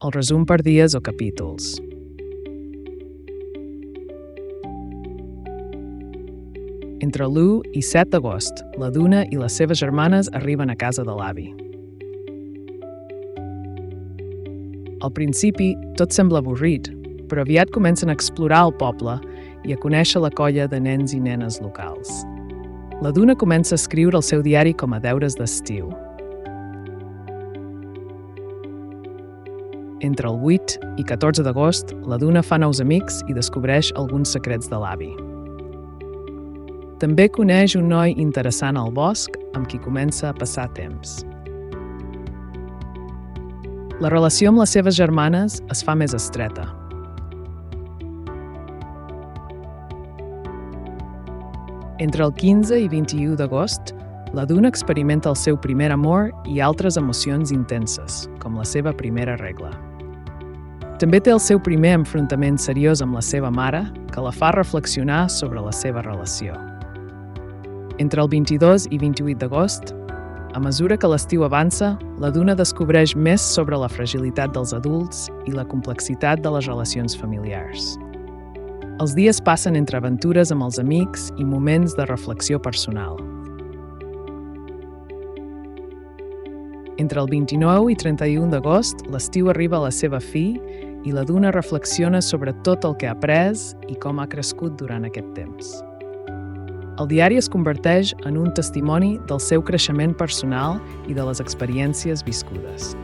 el resum per dies o capítols. Entre l'1 i 7 d'agost, la Duna i les seves germanes arriben a casa de l'avi. Al principi, tot sembla avorrit, però aviat comencen a explorar el poble i a conèixer la colla de nens i nenes locals. La Duna comença a escriure el seu diari com a deures d'estiu. Entre el 8 i 14 d'agost, la Duna fa nous amics i descobreix alguns secrets de l'avi. També coneix un noi interessant al bosc amb qui comença a passar temps. La relació amb les seves germanes es fa més estreta. Entre el 15 i 21 d'agost, la Duna experimenta el seu primer amor i altres emocions intenses, com la seva primera regla. També té el seu primer enfrontament seriós amb la seva mare, que la fa reflexionar sobre la seva relació. Entre el 22 i 28 d'agost, a mesura que l'estiu avança, la Duna descobreix més sobre la fragilitat dels adults i la complexitat de les relacions familiars. Els dies passen entre aventures amb els amics i moments de reflexió personal. Entre el 29 i 31 d'agost, l'estiu arriba a la seva fi i la Duna reflexiona sobre tot el que ha après i com ha crescut durant aquest temps. El diari es converteix en un testimoni del seu creixement personal i de les experiències viscudes.